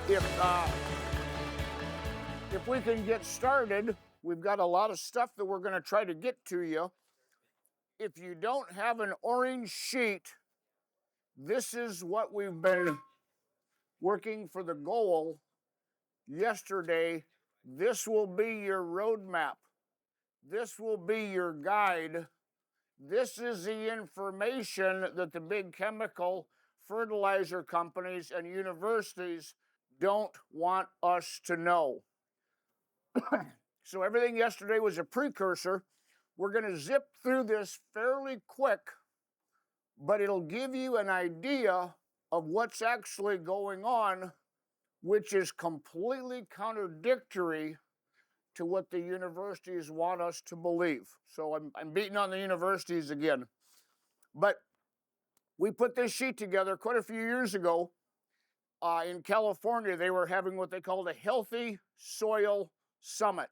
If we can get started, we've got a lot of stuff that we're going to try to get to you. If you don't have an orange sheet, this is what we've been working for the goal yesterday. This will be your roadmap. This will be your guide. This is the information that the big chemical fertilizer companies and universities don't want us to know. So everything yesterday was a precursor. We're going to zip through this fairly quick, but it'll give you an idea of what's actually going on, which is completely contradictory to what the universities want us to believe. So I'm beating on the universities again. But we put this sheet together quite a few years ago. In California, they were having what they called a Healthy Soil Summit.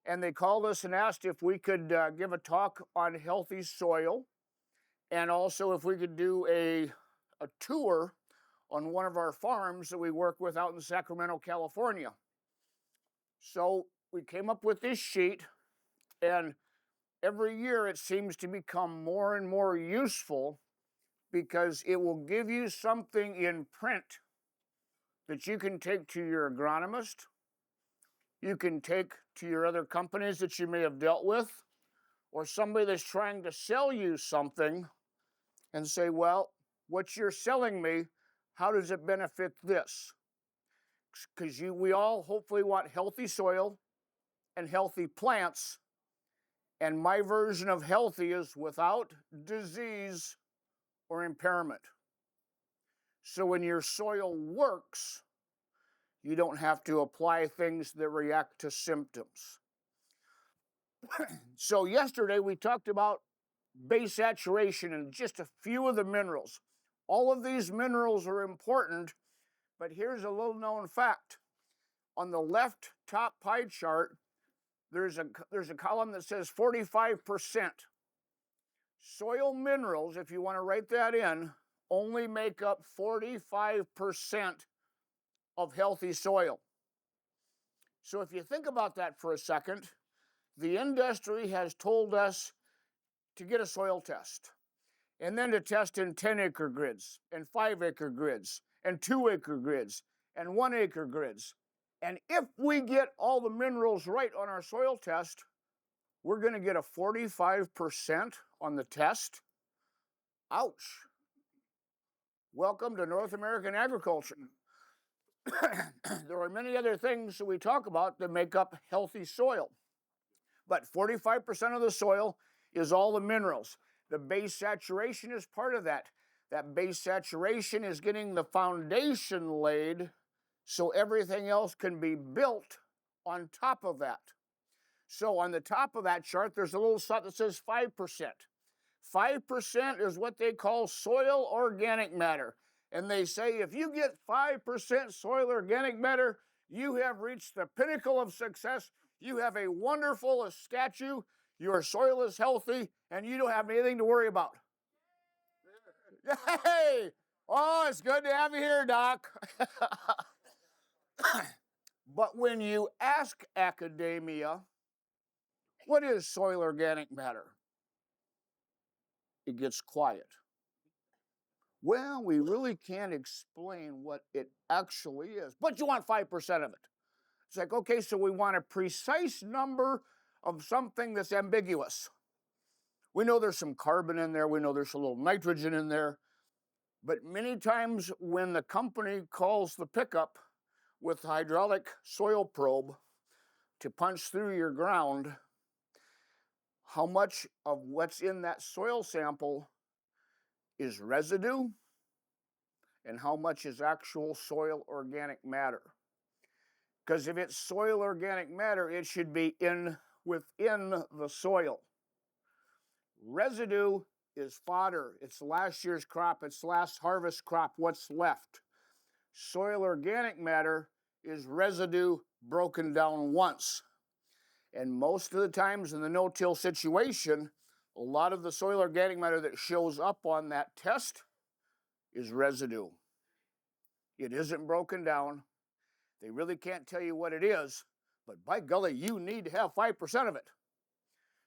And they called us and asked if we could give a talk on healthy soil, and also if we could do a tour on one of our farms that we work with out in Sacramento, California. So we came up with this sheet, and every year it seems to become more and more useful because it will give you something in print that you can take to your agronomist, you can take to your other companies that you may have dealt with, or somebody that's trying to sell you something and say, well, what you're selling me, how does it benefit this? Because we all hopefully want healthy soil and healthy plants, and my version of healthy is without disease or impairment. So when your soil works, you don't have to apply things that react to symptoms. So yesterday we talked about base saturation and just a few of the minerals. All of these minerals are important, but here's a little known fact. On the left top pie chart, there's a column that says 45%. Soil minerals, if you want to write that in, only make up 45% of healthy soil. So if you think about that for a second, the industry has told us to get a soil test, and then to test in 10-acre grids, and 5-acre grids, and 2-acre grids, and 1-acre grids. And if we get all the minerals right on our soil test, we're going to get a 45% on the test. Ouch. Welcome to North American agriculture. There are many other things that we talk about that make up healthy soil. But 45% of the soil is all the minerals. The base saturation is part of that. That base saturation is getting the foundation laid so everything else can be built on top of that. So on the top of that chart, there's a little spot that says 5%. 5% is what they call soil organic matter. And they say if you get 5% soil organic matter, you have reached the pinnacle of success. You have a wonderful statue. Your soil is healthy, and you don't have anything to worry about. Hey! Oh, it's good to have you here, Doc. But when you ask academia, what is soil organic matter? It gets quiet. Well, we really can't explain what it actually is, but you want 5% of it. It's like, okay, so we want a precise number of something that's ambiguous. We know there's some carbon in there, we know there's a little nitrogen in there, but many times when the company calls the pickup with the hydraulic soil probe to punch through your ground, how much of what's in that soil sample is residue and how much is actual soil organic matter? Because if it's soil organic matter, it should be within the soil. Residue is fodder. It's last year's crop. It's last harvest crop, what's left. Soil organic matter is residue broken down once. And most of the times in the no-till situation, a lot of the soil organic matter that shows up on that test is residue. It isn't broken down. They really can't tell you what it is, but by golly, you need to have 5% of it.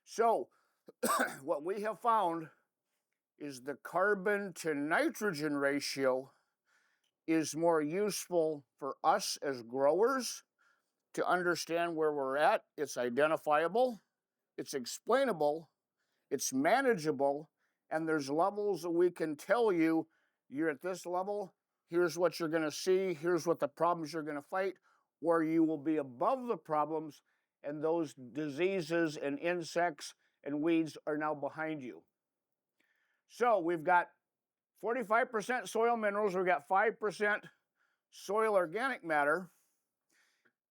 So what we have found is the carbon to nitrogen ratio is more useful for us as growers to understand where we're at. It's identifiable, it's explainable, it's manageable, and there's levels that we can tell you, you're at this level, here's what you're going to see, here's what the problems you're going to fight, or you will be above the problems, and those diseases and insects and weeds are now behind you. So we've got 45% soil minerals, we've got 5% soil organic matter.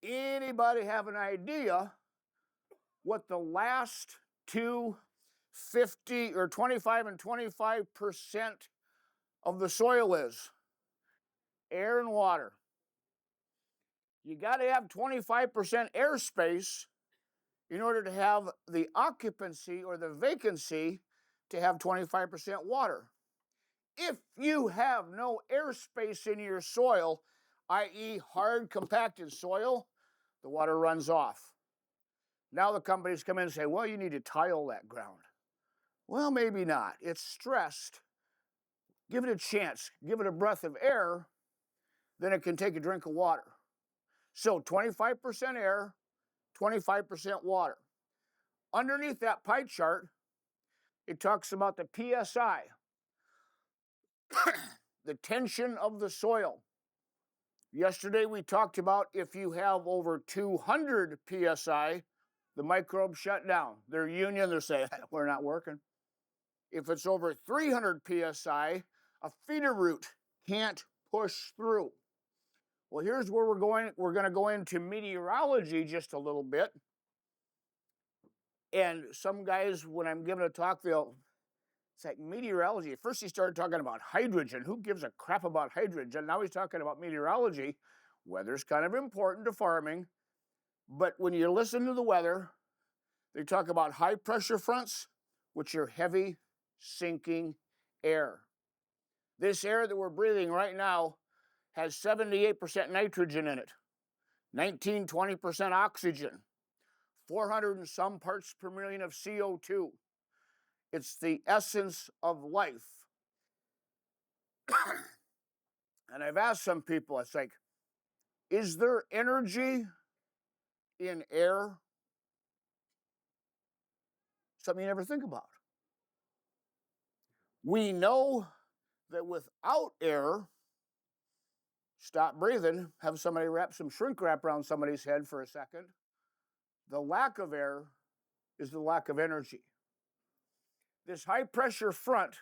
Anybody have an idea what the last two 50 or 25 and 25% of the soil is? Air and water. You got to have 25% airspace in order to have the occupancy or the vacancy to have 25% water. If you have no airspace in your soil, i.e. hard compacted soil, the water runs off. Now the companies come in and say, well, you need to tile that ground. Well, maybe not. It's stressed. Give it a chance. Give it a breath of air, then it can take a drink of water. So 25% air, 25% water. Underneath that pie chart, it talks about the PSI, the tension of the soil. Yesterday we talked about if you have over 200 PSI, the microbes shut down. They're union, they're saying, we're not working. If it's over 300 PSI, a feeder root can't push through. Well, here's where we're going. We're going to go into meteorology just a little bit. And some guys, when I'm giving a talk, it's like meteorology. At first he started talking about hydrogen. Who gives a crap about hydrogen? Now he's talking about meteorology. Weather's kind of important to farming. But when you listen to the weather, they talk about high pressure fronts, which are heavy sinking air. This air that we're breathing right now has 78% nitrogen in it, 19-20% oxygen, 400 and some parts per million of CO2. It's the essence of life. And I've asked some people, it's like, is there energy in air? Something you never think about. We know that without air, stop breathing, have somebody wrap some shrink wrap around somebody's head for a second. The lack of air is the lack of energy. This high pressure front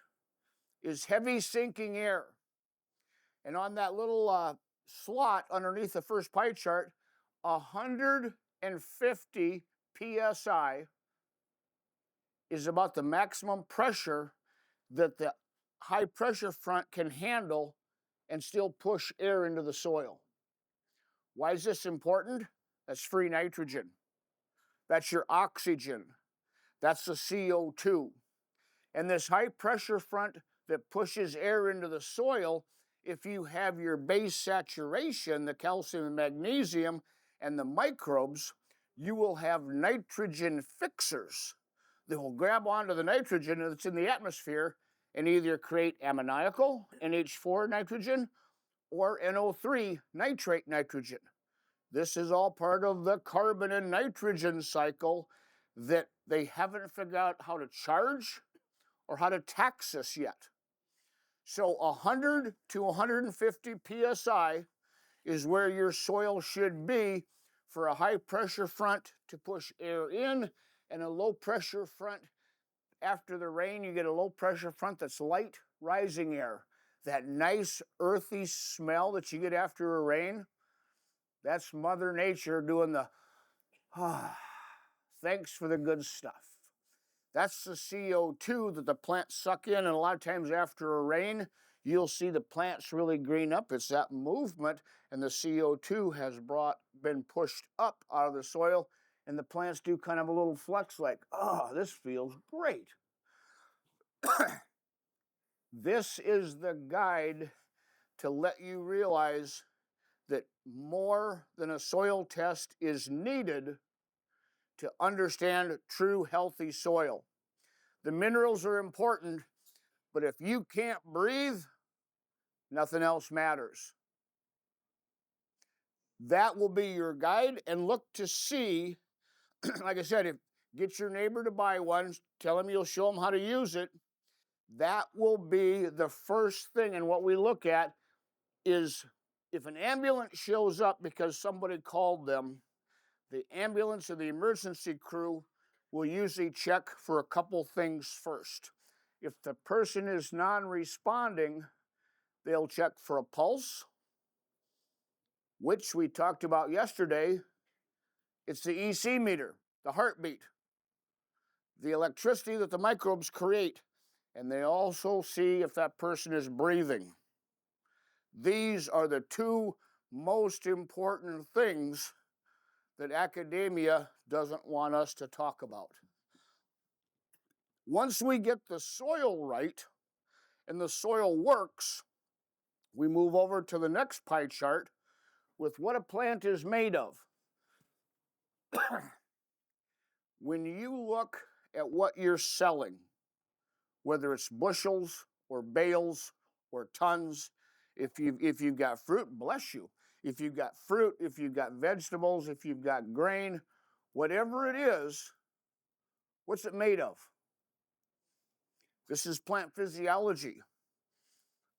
is heavy sinking air. And on that little slot underneath the first pie chart, 150 PSI is about the maximum pressure that the high pressure front can handle and still push air into the soil. Why is this important? That's free nitrogen. That's your oxygen. That's the CO2. And this high pressure front that pushes air into the soil, if you have your base saturation, the calcium and magnesium and the microbes, you will have nitrogen fixers that will grab onto the nitrogen that's in the atmosphere and either create ammoniacal, NH4 nitrogen, or NO3 nitrate nitrogen. This is all part of the carbon and nitrogen cycle that they haven't figured out how to charge or how to tax us yet. So 100 to 150 PSI is where your soil should be for a high pressure front to push air in, and a low pressure front. After the rain, you get a low pressure front that's light rising air. That nice earthy smell that you get after a rain, that's Mother Nature doing the, thanks for the good stuff. That's the CO2 that the plants suck in, and a lot of times after a rain, you'll see the plants really green up. It's that movement, and the CO2 has been pushed up out of the soil, and the plants do kind of a little flex like, oh, this feels great. This is the guide to let you realize that more than a soil test is needed to understand true healthy soil. The minerals are important, but if you can't breathe, nothing else matters. That will be your guide, and look to see, like I said, if get your neighbor to buy one, tell him you'll show him how to use it. That will be the first thing, and what we look at is if an ambulance shows up because somebody called them, the ambulance or the emergency crew will usually check for a couple things first. If the person is non-responding, they'll check for a pulse, which we talked about yesterday. It's the EC meter, the heartbeat, the electricity that the microbes create, and they also see if that person is breathing. These are the two most important things that academia doesn't want us to talk about. Once we get the soil right and the soil works, we move over to the next pie chart with what a plant is made of. When you look at what you're selling, whether it's bushels or bales or tons, if you've got fruit, bless you. If you've got fruit, if you've got vegetables, if you've got grain, whatever it is, what's it made of? This is plant physiology.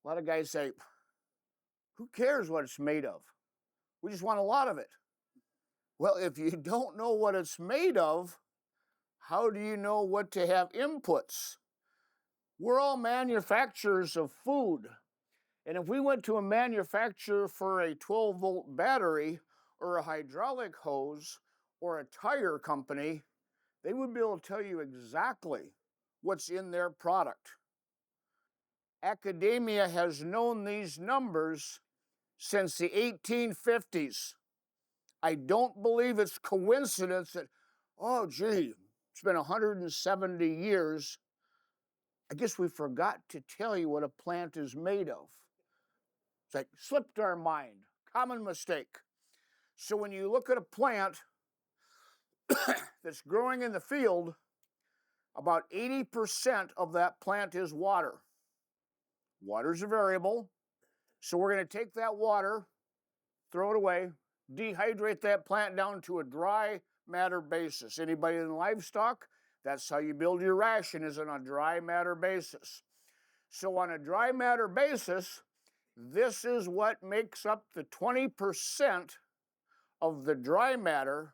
A lot of guys say, who cares what it's made of? We just want a lot of it. Well, if you don't know what it's made of, how do you know what to have inputs? We're all manufacturers of food. And if we went to a manufacturer for a 12-volt battery or a hydraulic hose or a tire company, they would be able to tell you exactly what's in their product. Academia has known these numbers since the 1850s. I don't believe it's coincidence that, oh, gee, it's been 170 years. I guess we forgot to tell you what a plant is made of. It's like slipped our mind, common mistake. So when you look at a plant that's growing in the field, about 80% of that plant is water. Water's a variable, so we're going to take that water, throw it away, dehydrate that plant down to a dry matter basis. Anybody in livestock, that's how you build your ration, is on a dry matter basis. So on a dry matter basis, this is what makes up the 20% of the dry matter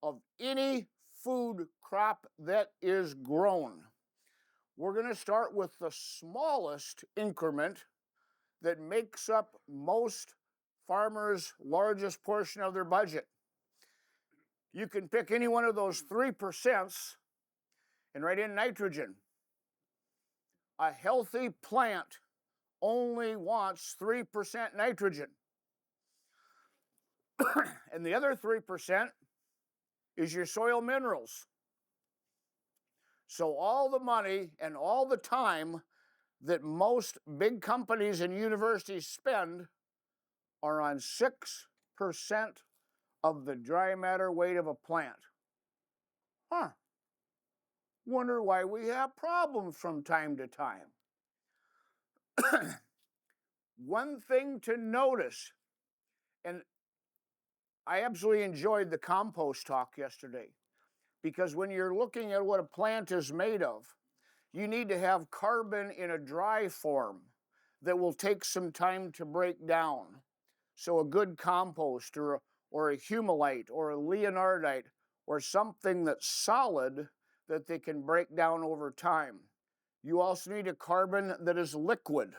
of any food crop that is grown. We're going to start with the smallest increment that makes up most farmers' largest portion of their budget. You can pick any one of those 3% and write in nitrogen. A healthy plant only wants 3% nitrogen. And the other 3% is your soil minerals. So all the money and all the time that most big companies and universities spend are on 6% of the dry matter weight of a plant. Wonder why we have problems from time to time. One thing to notice, and I absolutely enjoyed the compost talk yesterday, because when you're looking at what a plant is made of, you need to have carbon in a dry form that will take some time to break down. So a good compost or a humulite or a leonardite or something that's solid that they can break down over time. You also need a carbon that is liquid,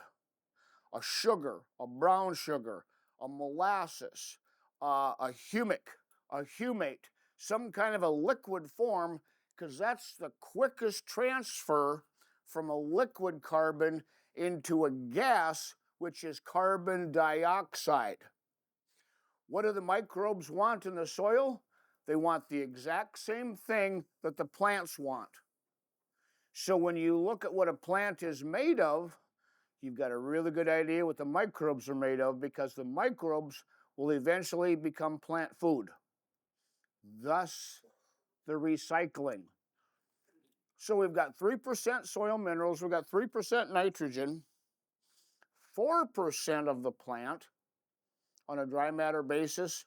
a sugar, a brown sugar, a molasses, a humic, a humate, some kind of a liquid form, because that's the quickest transfer from a liquid carbon into a gas, which is carbon dioxide. What do the microbes want in the soil? They want the exact same thing that the plants want. So when you look at what a plant is made of, you've got a really good idea what the microbes are made of, because the microbes will eventually become plant food. Thus, the recycling. So we've got 3% soil minerals, we've got 3% nitrogen, 4% of the plant on a dry matter basis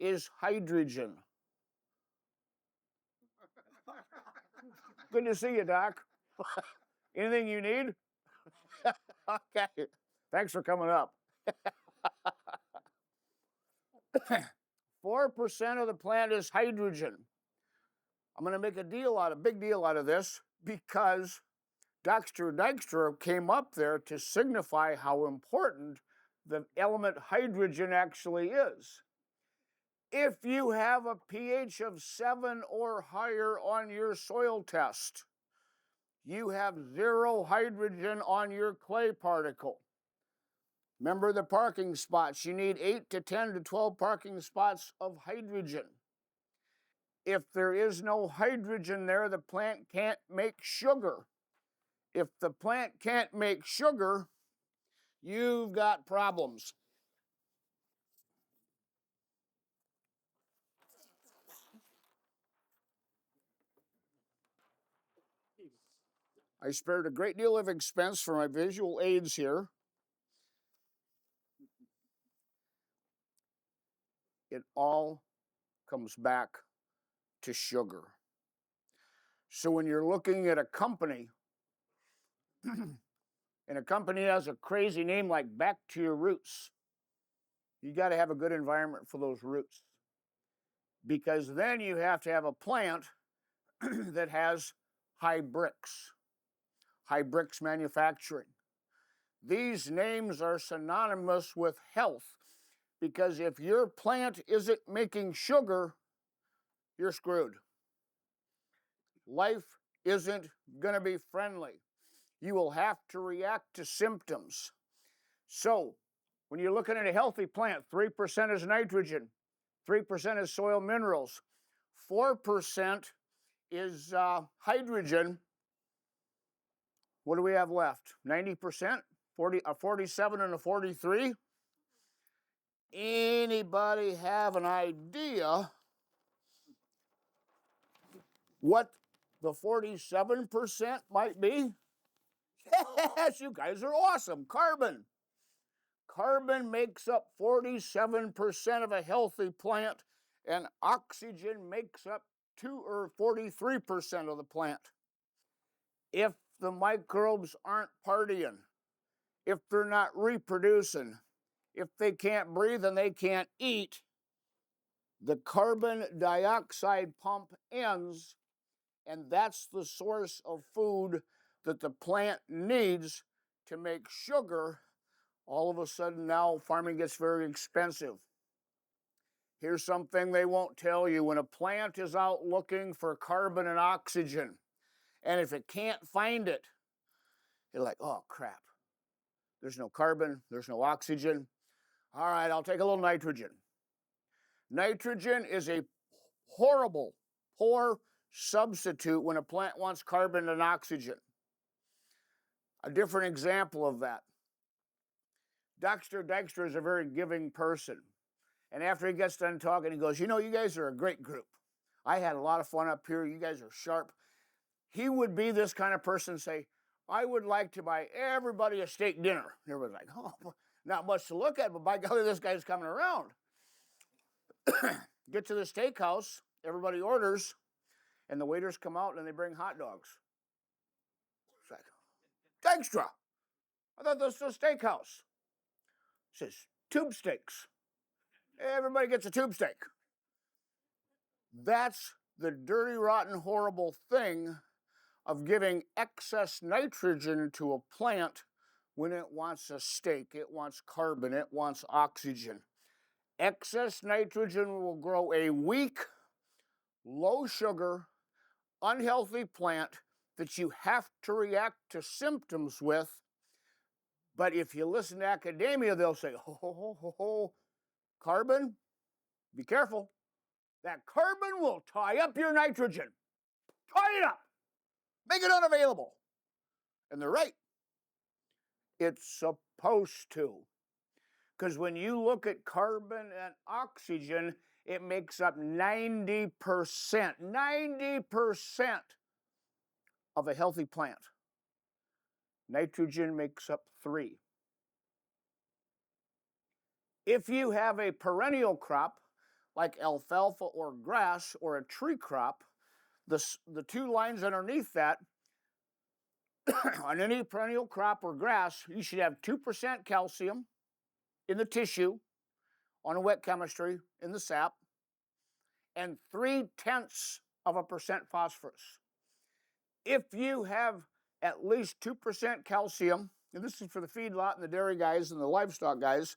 is hydrogen. Good to see you, Doc. Anything you need? Okay. Thanks for coming up. 4% of the plant is hydrogen. I'm going to make a big deal out of this because Dr. Dijkstra came up there to signify how important the element hydrogen actually is. If you have a pH of 7 or higher on your soil test, you have 0 hydrogen on your clay particle. Remember the parking spots. You need 8 to 10 to 12 parking spots of hydrogen. If there is no hydrogen there, the plant can't make sugar. If the plant can't make sugar, you've got problems. I spared a great deal of expense for my visual aids here. It all comes back to sugar. So when you're looking at a company, and a company has a crazy name like Back to Your Roots, you got to have a good environment for those roots. Because then you have to have a plant that has high bricks manufacturing. These names are synonymous with health, because if your plant isn't making sugar, you're screwed. Life isn't going to be friendly. You will have to react to symptoms. So, when you're looking at a healthy plant, 3% is nitrogen, 3% is soil minerals, 4% is hydrogen. What do we have left? 90%? 47 and a 43? Anybody have an idea what the 47% might be? Yes, you guys are awesome. Carbon. Carbon makes up 47% of a healthy plant, and oxygen makes up 43% of the plant. If the microbes aren't partying, if they're not reproducing, if they can't breathe and they can't eat, the carbon dioxide pump ends, and that's the source of food that the plant needs to make sugar. All of a sudden now farming gets very expensive. Here's something they won't tell you. When a plant is out looking for carbon and oxygen, and if it can't find it, it's like, oh crap, there's no carbon, there's no oxygen. All right, I'll take a little nitrogen. Nitrogen is a horrible, poor substitute when a plant wants carbon and oxygen. A different example of that. Dr. Dijkstra is a very giving person. And after he gets done talking, he goes, you know, you guys are a great group. I had a lot of fun up here. You guys are sharp. He would be this kind of person, say, I would like to buy everybody a steak dinner. And everybody's like, oh, not much to look at, but by golly, this guy's coming around. Get to the steakhouse, everybody orders, and the waiters come out and they bring hot dogs. It's like, Dijkstra, I thought this was a steakhouse. It says, tube steaks. Everybody gets a tube steak. That's the dirty, rotten, horrible thing of giving excess nitrogen to a plant when it wants a steak, it wants carbon, it wants oxygen. Excess nitrogen will grow a weak, low sugar, unhealthy plant that you have to react to symptoms with. But if you listen to academia, they'll say, carbon, be careful. That carbon will tie up your nitrogen. Tie it up. Make it unavailable. And they're right. It's supposed to. Because when you look at carbon and oxygen, it makes up 90%, 90% of a healthy plant. Nitrogen makes up 3. If you have a perennial crop, like alfalfa or grass or a tree crop, the 2 lines underneath that, on any perennial crop or grass, you should have 2% calcium in the tissue, on a wet chemistry, in the sap, and 0.3% phosphorus. If you have at least 2% calcium, and this is for the feedlot and the dairy guys and the livestock guys,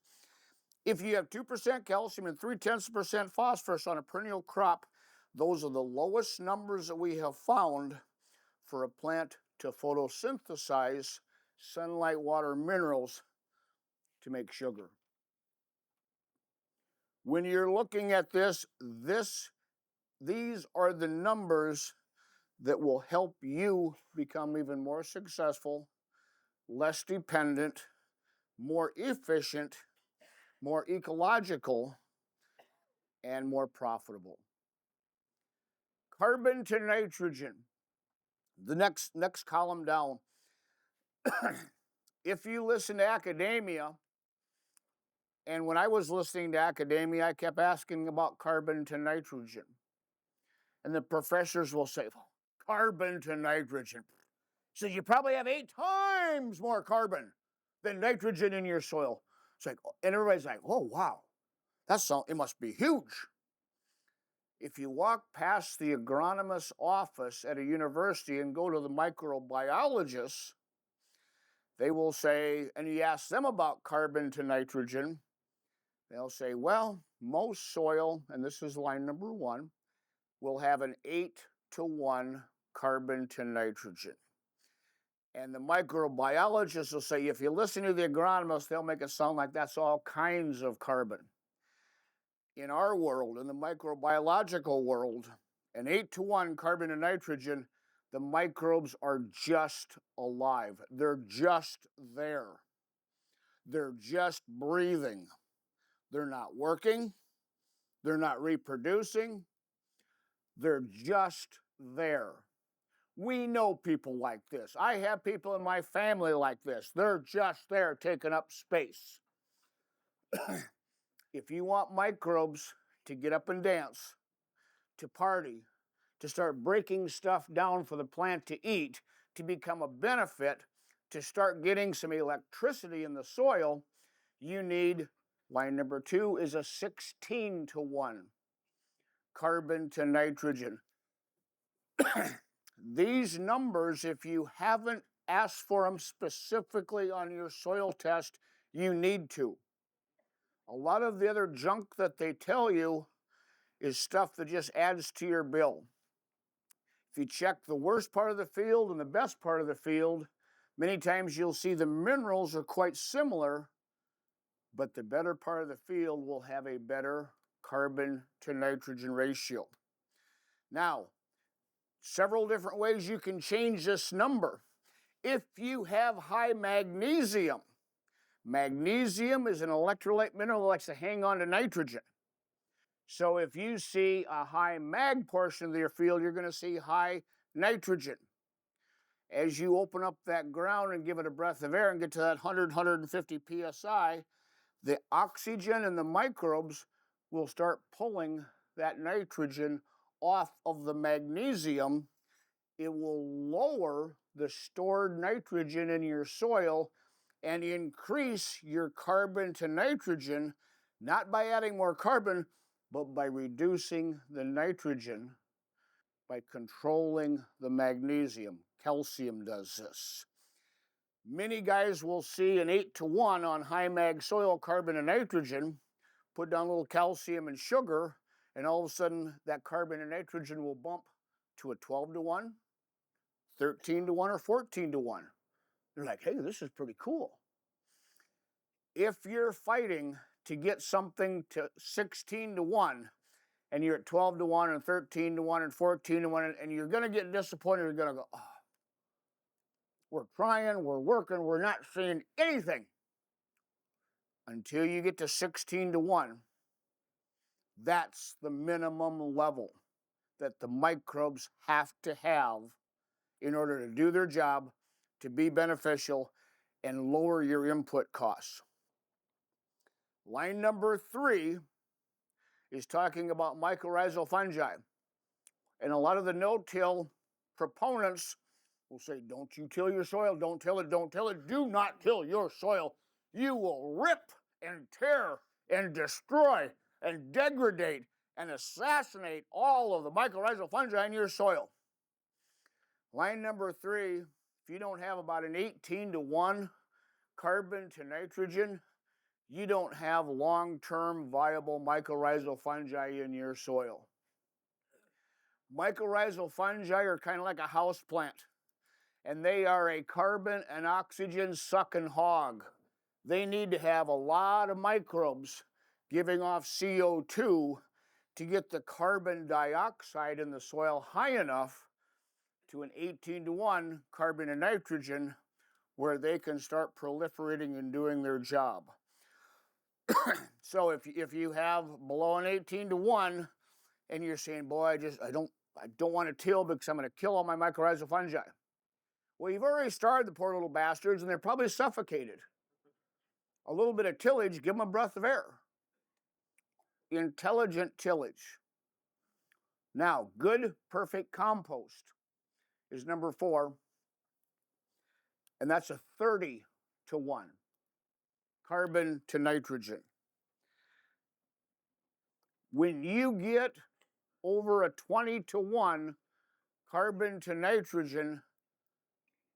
if you have 2% calcium and 0.3% phosphorus on a perennial crop, those are the lowest numbers that we have found for a plant to photosynthesize sunlight, water, minerals to make sugar. When you're looking at this, these are the numbers that will help you become even more successful, less dependent, more efficient, more ecological, and more profitable. Carbon to nitrogen, the next column down. If you listen to academia, and when I was listening to academia, I kept asking about carbon to nitrogen. And the professors will say, oh, carbon to nitrogen. So you probably have 8 times more carbon than nitrogen in your soil. It's like, and everybody's like, oh, wow, it must be huge. If you walk past the agronomist's office at a university and go to the microbiologists, they will say, and you ask them about carbon to nitrogen, they'll say, well, most soil, and this is line number 1, will have an 8-to-1 carbon to nitrogen. And the microbiologists will say, if you listen to the agronomists, they'll make it sound like that's all kinds of carbon. In our world, in the microbiological world, an 8-to-1 carbon to nitrogen, the microbes are just alive. They're just there. They're just breathing. They're not working. They're not reproducing. They're just there. We know people like this. I have people in my family like this. They're just there taking up space. If you want microbes to get up and dance, to party, to start breaking stuff down for the plant to eat, to become a benefit, to start getting some electricity in the soil, you need, line number 2 is a 16-to-1 carbon to nitrogen. These numbers, if you haven't asked for them specifically on your soil test, you need to. A lot of the other junk that they tell you is stuff that just adds to your bill. If you check the worst part of the field and the best part of the field, many times you'll see the minerals are quite similar, but the better part of the field will have a better carbon to nitrogen ratio. Now, several different ways you can change this number. If you have high magnesium, magnesium is an electrolyte mineral that likes to hang on to nitrogen. So if you see a high mag portion of your field, you're going to see high nitrogen. As you open up that ground and give it a breath of air and get to that 100, 150 psi, the oxygen and the microbes will start pulling that nitrogen off of the magnesium. It will lower the stored nitrogen in your soil and increase your carbon to nitrogen, not by adding more carbon, but by reducing the nitrogen, by controlling the magnesium. Calcium does this. Many guys will see an 8-to-1 on high mag soil, carbon and nitrogen, put down a little calcium and sugar, and all of a sudden that carbon and nitrogen will bump to a 12-to-1, 13-to-1, or 14-to-1. They're like, hey, this is pretty cool. If you're fighting to get something to 16-to-1, and you're at 12-to-1 and 13-to-1 and 14-to-1, and you're going to get disappointed, you're going to go, oh, we're trying, we're working, we're not seeing anything. until you get to 16 to 1, that's the minimum level that the microbes have to have in order to do their job, to be beneficial, and lower your input costs. Line number 3 is talking about mycorrhizal fungi. And a lot of the no-till proponents will say, don't you till your soil, don't till it, don't till it. Do not till your soil. You will rip and tear and destroy and degrade and assassinate all of the mycorrhizal fungi in your soil. Line number 3, if you don't have about an 18 to 1 carbon to nitrogen, you don't have long-term viable mycorrhizal fungi in your soil. Mycorrhizal fungi are kind of like a house plant, and they are a carbon and oxygen sucking hog. They need to have a lot of microbes giving off CO2 to get the carbon dioxide in the soil high enough to an 18 to 1 carbon and nitrogen where they can start proliferating and doing their job. So if you have below an 18 to 1 and you're saying, boy, I don't want to till because I'm going to kill all my mycorrhizal fungi. Well, you've already starved the poor little bastards and they're probably suffocated. A little bit of tillage, give them a breath of air. Intelligent tillage. Now, good, perfect compost is number 4, and that's a 30 to 1 carbon to nitrogen. When you get over a 20 to 1 carbon to nitrogen,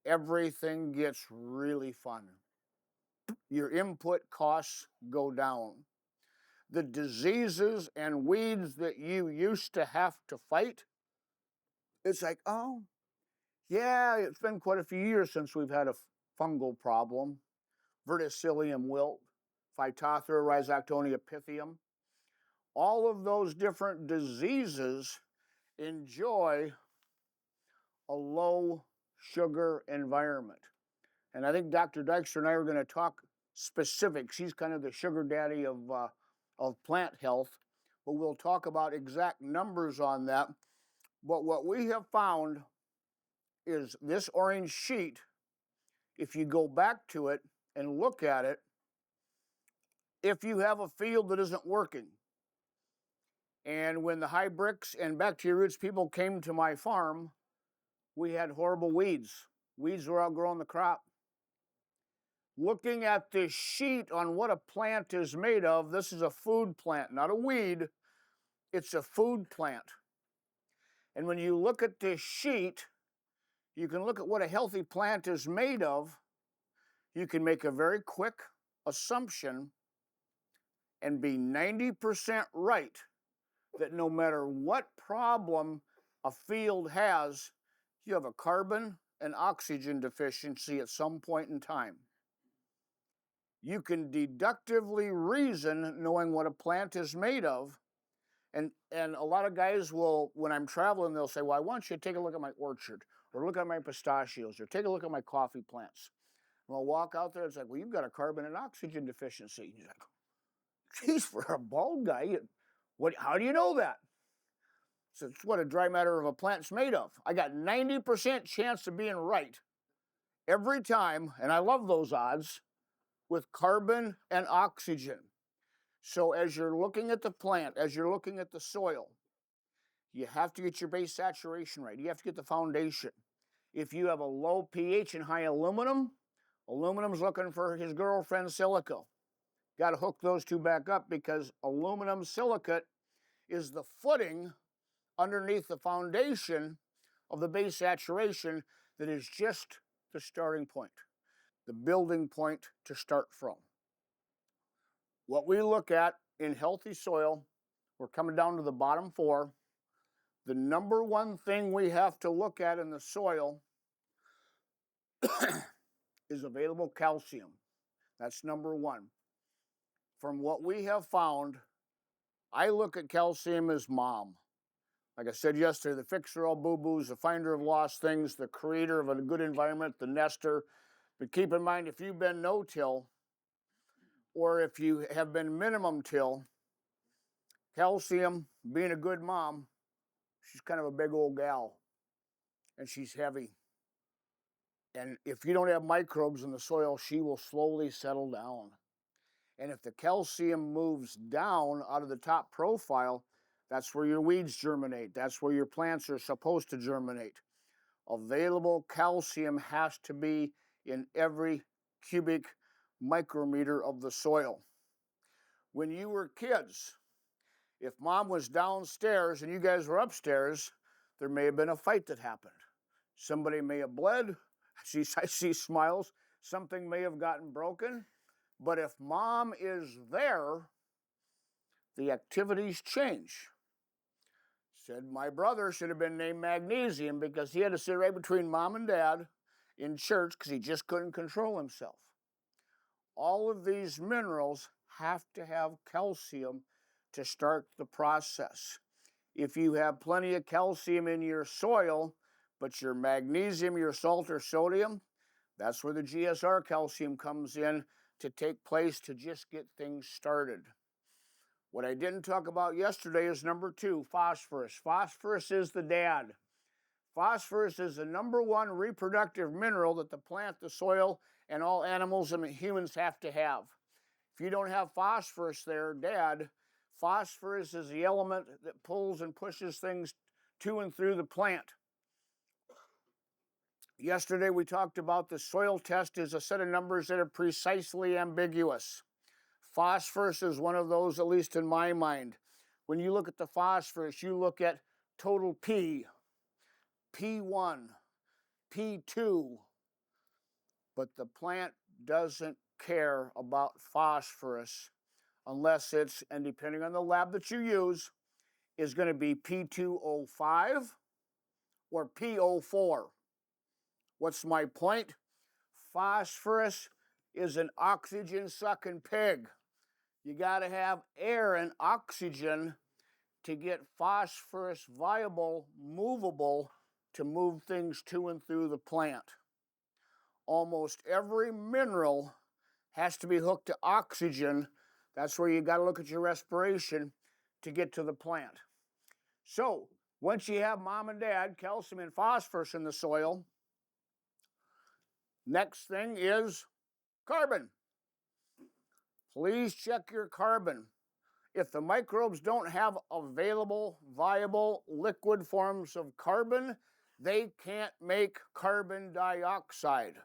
everything gets really fun. Your input costs go down. The diseases and weeds that you used to have to fight, it's like, oh, yeah, it's been quite a few years since we've had a fungal problem. Verticillium wilt, Phytophthora rhizoctonia pythium. All of those different diseases enjoy a low sugar environment. And I think Dr. Dykstra and I are going to talk specifics. He's kind of the sugar daddy of plant health, but we'll talk about exact numbers on that. But what we have found is this orange sheet, if you go back to it and look at it, if you have a field that isn't working, and when the Hybrix and Bacteria Roots people came to my farm, we had horrible weeds. Weeds were outgrowing the crop. Looking at this sheet on what a plant is made of, this is a food plant, not a weed. It's a food plant. And when you look at this sheet, you can look at what a healthy plant is made of. You can make a very quick assumption and be 90% right that no matter what problem a field has, you have a carbon and oxygen deficiency at some point in time. You can deductively reason knowing what a plant is made of. And a lot of guys will, when I'm traveling, they'll say, well, I want you to take a look at my orchard, or look at my pistachios, or take a look at my coffee plants. And I'll walk out there, it's like, well, you've got a carbon and oxygen deficiency. And he's like, geez, for a bald guy, how do you know that? So it's what a dry matter of a plant's made of. I got 90% chance of being right every time, and I love those odds, with carbon and oxygen. So as you're looking at the plant, as you're looking at the soil, you have to get your base saturation right. You have to get the foundation. If you have a low pH and high aluminum, aluminum's looking for his girlfriend silica. Got to hook those two back up because aluminum silicate is the footing underneath the foundation of the base saturation that is just the starting point, the building point to start from. What we look at in healthy soil, we're coming down to the bottom 4. The number one thing we have to look at in the soil is available calcium. That's number 1. From what we have found, I look at calcium as mom. Like I said yesterday, the fixer of all boo-boos, the finder of lost things, the creator of a good environment, the nester. But keep in mind, if you've been no-till, or if you have been minimum till, calcium, being a good mom, she's kind of a big old gal, and she's heavy. And if you don't have microbes in the soil, she will slowly settle down. And if the calcium moves down out of the top profile, that's where your weeds germinate. That's where your plants are supposed to germinate. Available calcium has to be in every cubic micrometer of the soil. When you were kids, if mom was downstairs and you guys were upstairs, there may have been a fight that happened. Somebody may have bled. I see smiles. Something may have gotten broken. But if mom is there, the activities change. Said my brother should have been named Magnesium because he had to sit right between mom and dad in church because he just couldn't control himself. All of these minerals have to have calcium to start the process. If you have plenty of calcium in your soil, but your magnesium, your salt or sodium, that's where the GSR calcium comes in to take place to just get things started. What I didn't talk about yesterday is number 2, phosphorus. Phosphorus is the dad. Phosphorus is the number 1 reproductive mineral that the plant, the soil, and all animals and humans have to have. If you don't have phosphorus there, dad, phosphorus is the element that pulls and pushes things to and through the plant. Yesterday we talked about the soil test is a set of numbers that are precisely ambiguous. Phosphorus is one of those, at least in my mind. When you look at the phosphorus, you look at total P, P1, P2, but the plant doesn't care about phosphorus unless it's, and depending on the lab that you use, is going to be P2O5 or PO4. What's my point? Phosphorus is an oxygen-sucking pig. You got to have air and oxygen to get phosphorus viable, movable, to move things to and through the plant. Almost every mineral has to be hooked to oxygen. That's where you got to look at your respiration to get to the plant. So, once you have mom and dad, calcium and phosphorus in the soil, next thing is carbon. Please check your carbon. If the microbes don't have available, viable, liquid forms of carbon, they can't make carbon dioxide.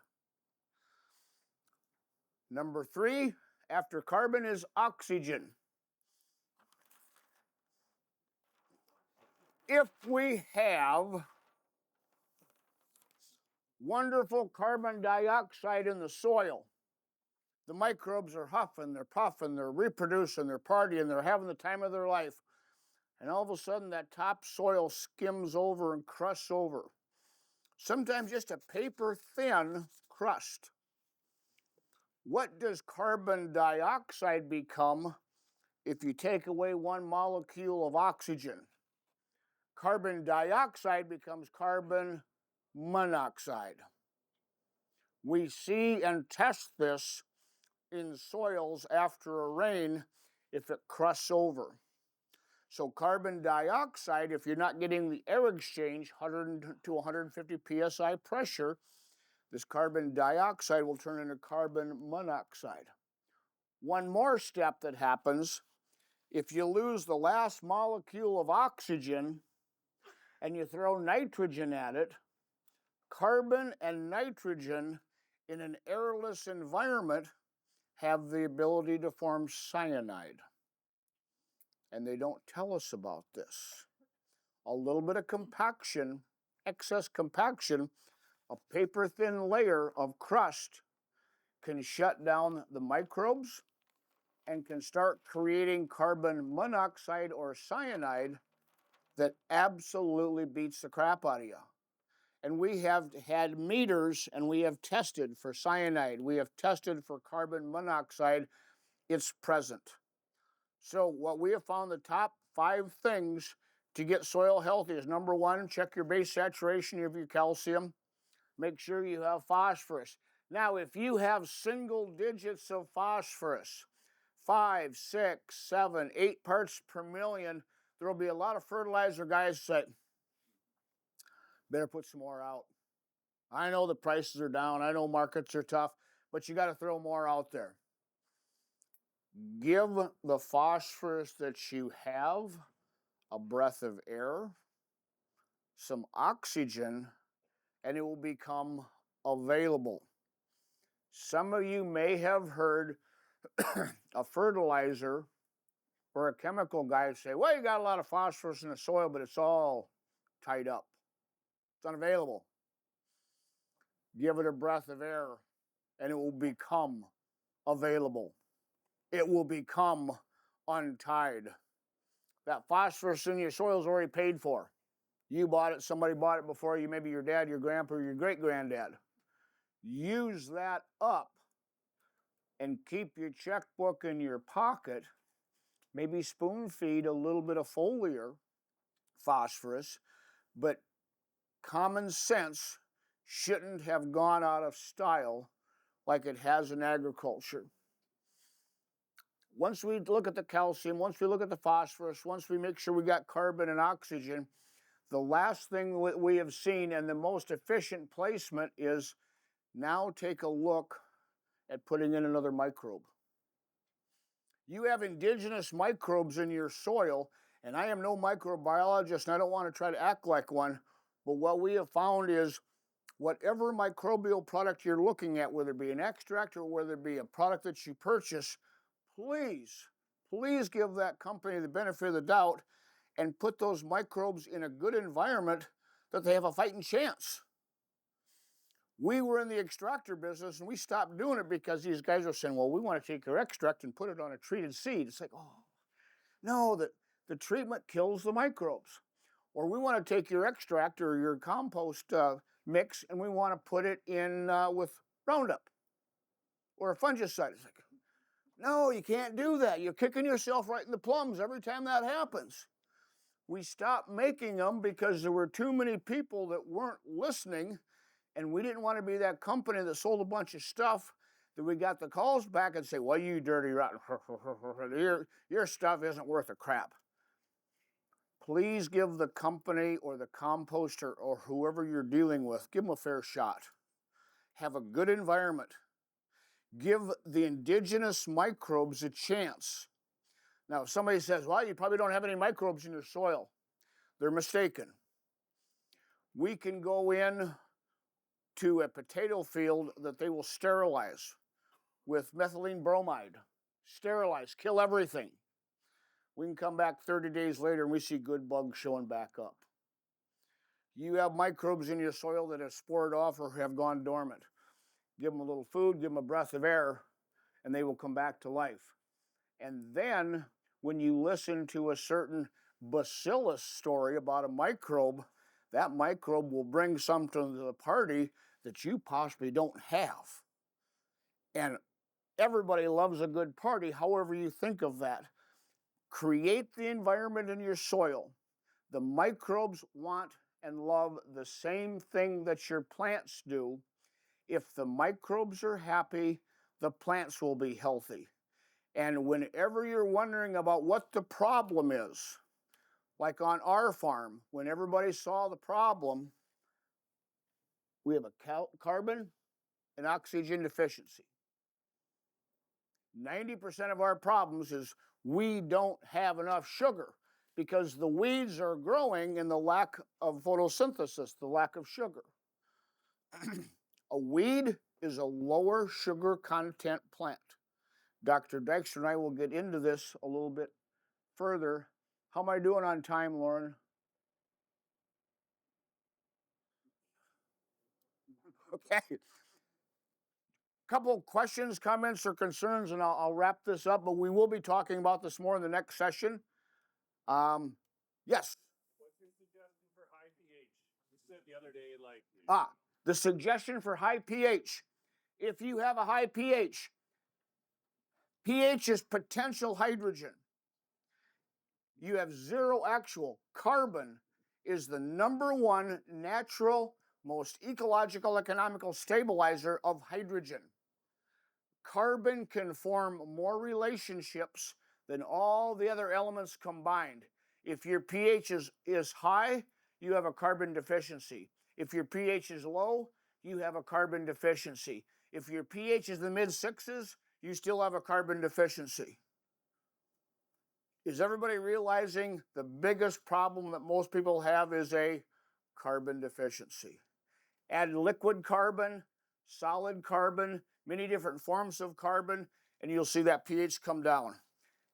Number 3, after carbon is oxygen. If we have wonderful carbon dioxide in the soil, the microbes are huffing, they're puffing, they're reproducing, they're partying, they're having the time of their life. And all of a sudden that top soil skims over and crusts over. Sometimes just a paper-thin crust. What does carbon dioxide become if you take away 1 molecule of oxygen? Carbon dioxide becomes carbon monoxide. We see and test this in soils after a rain if it crusts over. So carbon dioxide, if you're not getting the air exchange, 100 to 150 psi pressure, this carbon dioxide will turn into carbon monoxide. One more step that happens, if you lose the last molecule of oxygen and you throw nitrogen at it, carbon and nitrogen in an airless environment have the ability to form cyanide. And they don't tell us about this. A little bit of compaction, excess compaction, a paper-thin layer of crust can shut down the microbes and can start creating carbon monoxide or cyanide that absolutely beats the crap out of you. And we have had meters and we have tested for cyanide. We have tested for carbon monoxide. It's present. So what we have found, the top 5 things to get soil healthy is number 1, check your base saturation of your calcium. Make sure you have phosphorus. Now, if you have single digits of phosphorus, 5, 6, 7, 8 parts per million, there will be a lot of fertilizer guys that better put some more out. I know the prices are down. I know markets are tough, but you got to throw more out there. Give the phosphorus that you have a breath of air, some oxygen, and it will become available. Some of you may have heard a fertilizer or a chemical guy say, well, you got a lot of phosphorus in the soil, but it's all tied up. It's unavailable. Give it a breath of air, and it will become available. It will become untied. That phosphorus in your soil is already paid for. You bought it, somebody bought it before you, maybe your dad, your grandpa, or your great-granddad. Use that up and keep your checkbook in your pocket. Maybe spoon feed a little bit of foliar phosphorus, but common sense shouldn't have gone out of style like it has in agriculture. Once we look at the calcium, once we look at the phosphorus, once we make sure we got carbon and oxygen, the last thing we have seen and the most efficient placement is now take a look at putting in another microbe. You have indigenous microbes in your soil, and I am no microbiologist and I don't want to try to act like one, but what we have found is whatever microbial product you're looking at, whether it be an extract or whether it be a product that you purchase, please give that company the benefit of the doubt and put those microbes in a good environment that they have a fighting chance. We were in the extractor business and we stopped doing it because these guys were saying, well, we want to take your extract and put it on a treated seed. It's like, oh, no, the treatment kills the microbes. Or we want to take your extract or your compost mix and we want to put it in with Roundup or a fungicide. It's like, no, you can't do that. You're kicking yourself right in the plums every time that happens. We stopped making them because there were too many people that weren't listening, and we didn't want to be that company that sold a bunch of stuff that we got the calls back and say, well, you dirty rotten, your stuff isn't worth a crap. Please give the company or the composter or whoever you're dealing with, give them a fair shot. Have a good environment. Give the indigenous microbes a chance. Now, if somebody says, well, you probably don't have any microbes in your soil, they're mistaken. We can go in to a potato field that they will sterilize with methylene bromide. Sterilize, kill everything. We can come back 30 days later and we see good bugs showing back up. You have microbes in your soil that have spored off or have gone dormant. Give them a little food, give them a breath of air, and they will come back to life. And then when you listen to a certain bacillus story about a microbe, that microbe will bring something to the party that you possibly don't have. And everybody loves a good party, however you think of that. Create the environment in your soil. The microbes want and love the same thing that your plants do. If the microbes are happy, the plants will be healthy. And whenever you're wondering about what the problem is, like on our farm, when everybody saw the problem, we have a carbon and oxygen deficiency. 90% of our problems is we don't have enough sugar because the weeds are growing in the lack of photosynthesis, the lack of sugar. A weed is a lower sugar content plant. Dr. Dexter and I will get into this a little bit further. How am I doing on time, Lauren? Okay. Couple questions, comments, or concerns, and I'll wrap this up, but we will be talking about this more in the next session. Yes? What's your suggestion for high pH? You said the other day, like... The suggestion for high pH. If you have a high pH, pH is potential hydrogen. You have zero actual. Carbon is the #1 natural, most ecological, economical stabilizer of hydrogen. carbon can form more relationships than all the other elements combined. If your pH is high, you have a carbon deficiency. If your pH is low, you have a carbon deficiency. If your pH is the mid-6s, you still have a carbon deficiency. Is everybody realizing the biggest problem that most people have is a carbon deficiency? Add liquid carbon, solid carbon, many different forms of carbon, and you'll see that pH come down.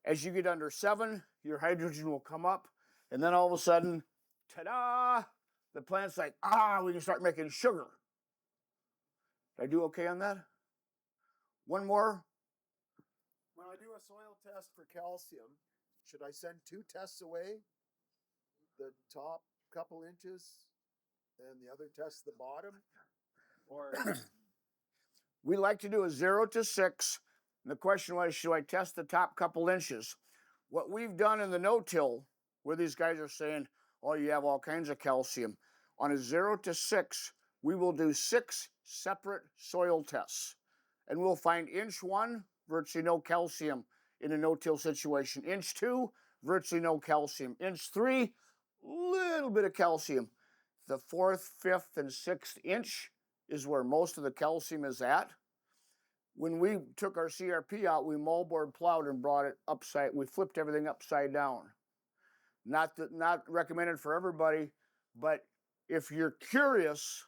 As you get under 7, your hydrogen will come up, and then all of a sudden, ta-da, the plant's like, we can start making sugar. Did I do okay on that? One more? When I do a soil test for calcium, should I send 2 tests away? The top couple inches and the other test the bottom? Or We like to do a 0 to 6. And the question was, should I test the top couple inches? What we've done in the no-till, where these guys are saying, oh, you have all kinds of calcium, on a 0 to 6, we will do 6 separate soil tests. And we'll find inch 1, virtually no calcium in a no-till situation. Inch 2, virtually no calcium. Inch 3, little bit of calcium. The 4th, 5th, and 6th inch is where most of the calcium is at. When we took our CRP out, we moldboard plowed and brought it upside, we flipped everything upside down. Not recommended for everybody, but if you're curious,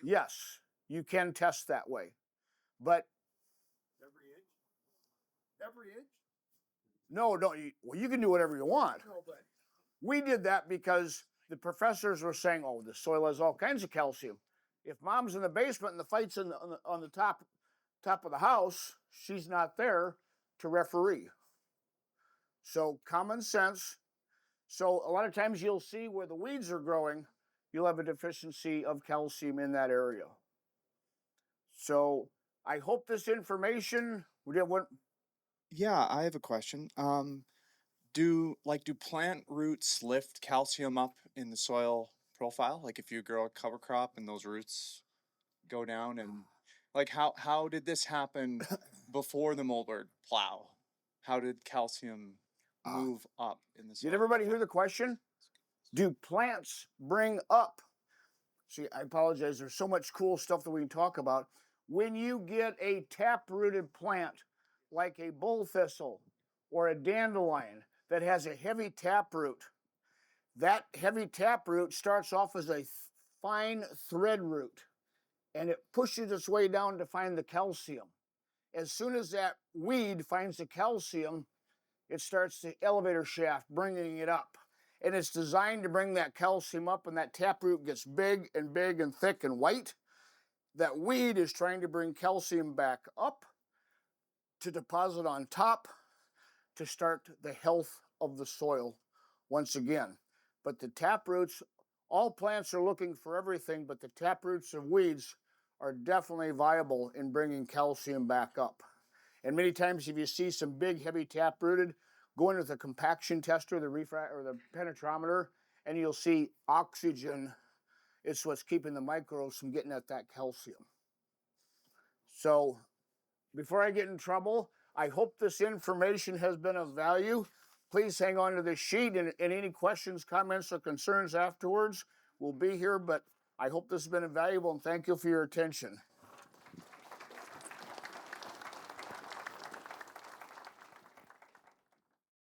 yes, you can test that way. But every inch? Every inch? no, well, you can do whatever you want. No, but We did that because the professors were saying, oh, the soil has all kinds of calcium. If mom's in the basement and the fight's on the top of the house, she's not there to referee. So common sense. So a lot of times you'll see where the weeds are growing, you'll have a deficiency of calcium in that area. So I hope this information, Yeah, I have a question. Do plant roots lift calcium up in the soil profile? Like if you grow a cover crop and those roots go down, and like how did this happen before the moldboard plow? How did calcium move up in the soil? did everybody hear the question? Do plants bring up? See, I apologize. There's so much cool stuff that we can talk about. When you get a tap-rooted plant, like a bull thistle or a dandelion that has a heavy taproot, that heavy taproot starts off as a fine thread root, and it pushes its way down to find the calcium. As soon as that weed finds the calcium, it starts the elevator shaft, bringing it up. And it's designed to bring that calcium up, and that taproot gets big and thick and white. That weed is trying to bring calcium back up to deposit on top to start the health of the soil once again. But the taproots, all plants are looking for everything, but the taproots of weeds are definitely viable in bringing calcium back up. And many times if you see some big, heavy taprooted, go in with a compaction tester, the penetrometer, and you'll see oxygen. It's what's keeping the microbes from getting at that calcium. So before I get in trouble, I hope this information has been of value. Please hang on to this sheet, and any questions, comments, or concerns afterwards will be here, but I hope this has been valuable, and thank you for your attention.